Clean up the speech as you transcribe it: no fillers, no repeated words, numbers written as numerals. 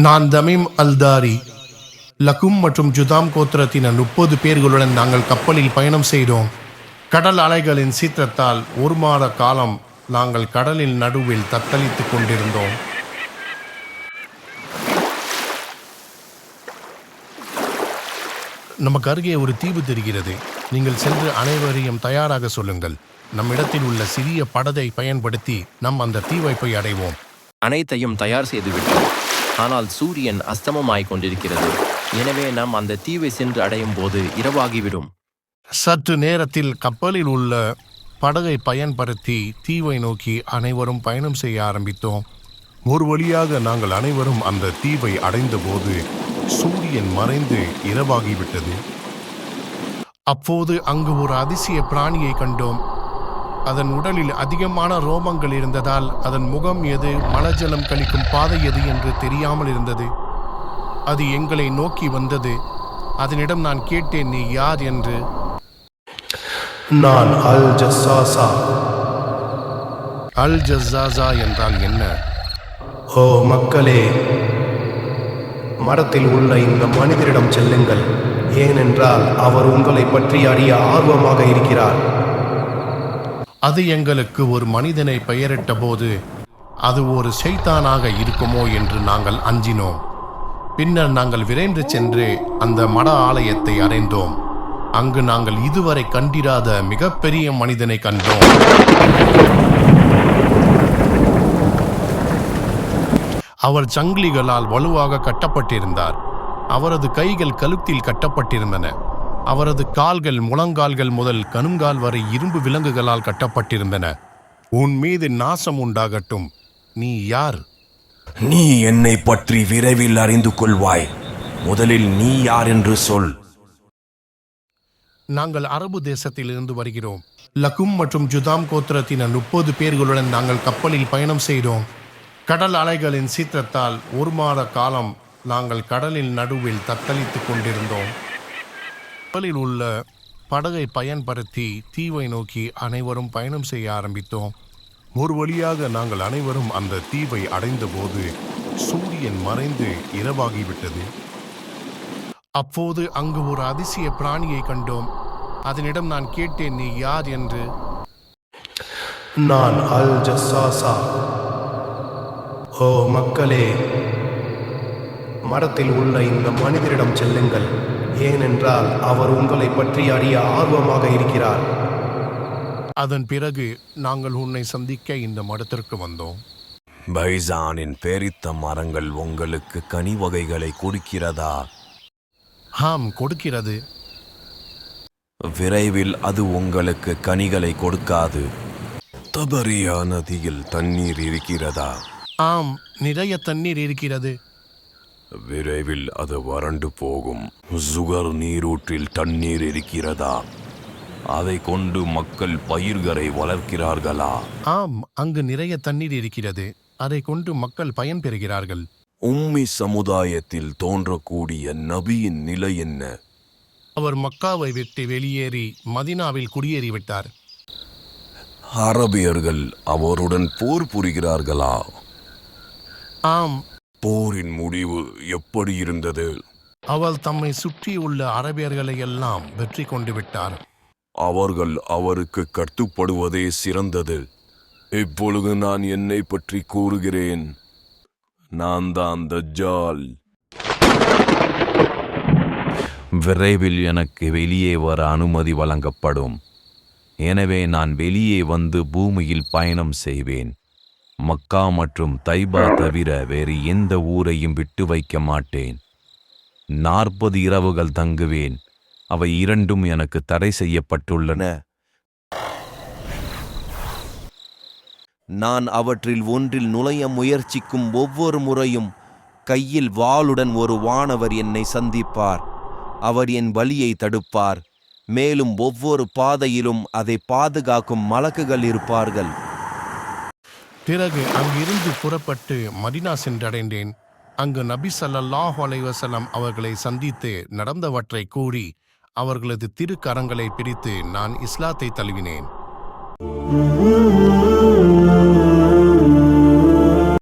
நான் தமீம் அல்தாரி. லகும் மற்றும் ஜுதாம் கோத்திரத்தினர் 30 பேர்களுடன் நாங்கள் கப்பலில் பயணம் செய்தோம். கடல் அலைகளின் சீற்றத்தால் 1 மாத காலம் நாங்கள் கடலின் நடுவில் தத்தளித்துக் கொண்டிருந்தோம். நமக்கு அருகே ஒரு தீவு தெரிகிறது. நீங்கள் சென்று அனைவரையும் தயாராக சொல்லுங்கள். நம்மிடத்தில் உள்ள சிறிய படகை பயன்படுத்தி நம் அந்த தீவை போய் அடைவோம். அனைத்தையும் தயார் செய்துவிட்டோம். ஆனால் சூரியன் அஸ்தமமாய் கொண்டிருக்கிறது. எனவே நாம் அந்த தீவை சென்று அடையும் போது இரவாகிவிடும். சற்று நேரத்தில் கப்பலில் உள்ள படகை பயன்படுத்தி தீவை நோக்கி அனைவரும் பயணம் செய்ய ஆரம்பித்தோம். ஒரு வழியாக நாங்கள் அனைவரும் அந்த தீவை அடைந்தபோது சூரியன் மறைந்து இரவாகிவிட்டது. அப்போது அங்கு ஒரு அதிசய பிராணியை கண்டோம். அதன் உடலில் அதிகமான ரோமங்கள் இருந்ததால் அதன் முகம் எது, மலஜலம் கழிக்கும் பாதை எது என்று தெரியாமல் இருந்தது. அது எங்களை நோக்கி வந்தது. அதனிடம் நான் கேட்டேன், நீ யார் என்று. நான் அல் ஜஸ்ஸாஸா. அல் ஜஸ்ஸாஸா என்றால் என்ன? ஓ மக்களே, மரத்தில் உள்ள இந்த மனிதரிடம் செல்லுங்கள். ஏனென்றால் அவர் உங்களை பற்றி அறிய ஆர்வமாக இருக்கிறார். அது எங்களுக்கு ஒரு மனிதனை பெயரிட்ட போது அது ஒரு ஷைத்தானாக இருக்குமோ என்று நாங்கள் அஞ்சினோம். பின்னர் நாங்கள் விரைந்து சென்று அந்த மட ஆலயத்தை அடைந்தோம். அங்கு நாங்கள் இதுவரை கண்டிராத மிகப்பெரிய மனிதனை கண்டோம். அவர் சங்கிலிகளால் வலுவாக கட்டப்பட்டிருந்தார். அவரது கைகள் கழுத்தில் கட்டப்பட்டிருந்தன. அவரது கால்கள் முழங்கால்கள் முதல் கணுங்கால் வரை இரும்பு விலங்குகளால் கட்டப்பட்டிருந்தன. உன் மீது நாசம் உண்டாகட்டும். நீ யார்? நீ என்னை பற்றி விரைவில் அறிந்து கொள்வாய். முதலில் நீ யார் என்று சொல். நாங்கள் அரபு தேசத்தில் இருந்து வருகிறோம். லகும் மற்றும் ஜுதாம் கோத்திரத்தினர் 30 பேர்களுடன் நாங்கள் கப்பலில் பயணம் செய்தோம். கடல் அலைகளின் சீற்றத்தால் 1 மாத காலம் நாங்கள் கடலின் நடுவில் தத்தளித்துக் கொண்டிருந்தோம். கப்பலில் உள்ள படகை பயன்படுத்தி தீவை நோக்கி அனைவரும் பயணம் செய்ய ஆரம்பித்தோம். ஒரு வழியாக நாங்கள் அனைவரும் அந்த தீவை அடைந்தபோது சூரியன் மறைந்து இரவாகிவிட்டது. அப்போது அங்கு ஒரு அதிசய பிராணியை கண்டோம். அதனிடம் நான் கேட்டேன், நீ யார் என்று. நான் அல் ஜஸ்ஸாஸா. ஓ மக்களே, மரத்தில் உள்ள இந்த மனிதரிடம் செல்லுங்கள். ஏனென்றால் அவர் உங்களை பற்றி அறிய ஆர்வமாக இருக்கிறார். அதன் பிறகு நாங்கள் உன்னை சந்திக்க இந்த மடத்திற்கு வந்தோம். பைசானின் பேரித்த மரங்கள் உங்களுக்கு கனி வகைகளை கொடுக்கிறதா? ஆம், கொடுக்கிறது. விரைவில் அது உங்களுக்கு கனிகளை கொடுக்காது. தபரியா நதியில் தண்ணீர் இருக்கிறதா? ஆம், நிறைய தண்ணீர் இருக்கிறது. விரைவில் அது வறண்டு போகும். சுகர் நீரூற்றில் தண்ணீர் இருக்கிறதா? அதை கொண்டு மக்கள் பயிர்களை வளர்க்கிறார்களா? ஆம், அங்கு நிறைய தண்ணீர் இருக்கிறது. அதை கொண்டு மக்கள் பயன் பெறுகிறார்கள். உம்மி சமுதாயத்தில் தோன்றக்கூடிய நபியின் நிலை என்ன? அவர் மக்காவை விட்டு வெளியேறி மதினாவில் குடியேறிவிட்டார். அரபியர்கள் அவருடன் போர் புரிகிறார்களா? ஆம். போரின் முடிவு எப்படி இருந்தது? அவள் தம்மை சுற்றியுள்ள அரபியர்களை எல்லாம் வெற்றி கொண்டு விட்டார். அவர்கள் அவருக்கு கட்டுப்படுவதே சிறந்தது. இப்பொழுது நான் என்னை பற்றி கூறுகிறேன். நான் தான் தஜ்ஜால். விரைவில் எனக்கு வெளியே வர அனுமதி வழங்கப்படும். எனவே நான் வெளியே வந்து பூமியில் பயணம் செய்வேன். மக்கா மற்றும் தைபா தவிர வேறு எந்த ஊரையும் விட்டு வைக்க மாட்டேன். 40 இரவுகள் தங்குவேன். அவை 2ம் எனக்கு தடை செய்யப்பட்டுள்ளன. நான் அவற்றில் ஒன்றில் நுழைய முயற்சிக்கும் ஒவ்வொரு முறையும் கையில் வாளுடன் ஒரு வானவர் என்னை சந்திப்பார். அவர் என் வழியை தடுப்பார். மேலும் ஒவ்வொரு பாதையிலும் அதை பாதுகாக்கும் மலக்குகள் இருப்பார்கள். பிறகு அங்கிருந்து புறப்பட்டு மதீனா சென்றடைந்தேன். அங்கு நபி ஸல்லல்லாஹு அலைஹி வஸல்லம் அவர்களை சந்தித்து நடந்தவற்றை கூறி அவர்களது திருக்கரங்களை பிடித்து நான் இஸ்லாத்தை தழுவினேன்.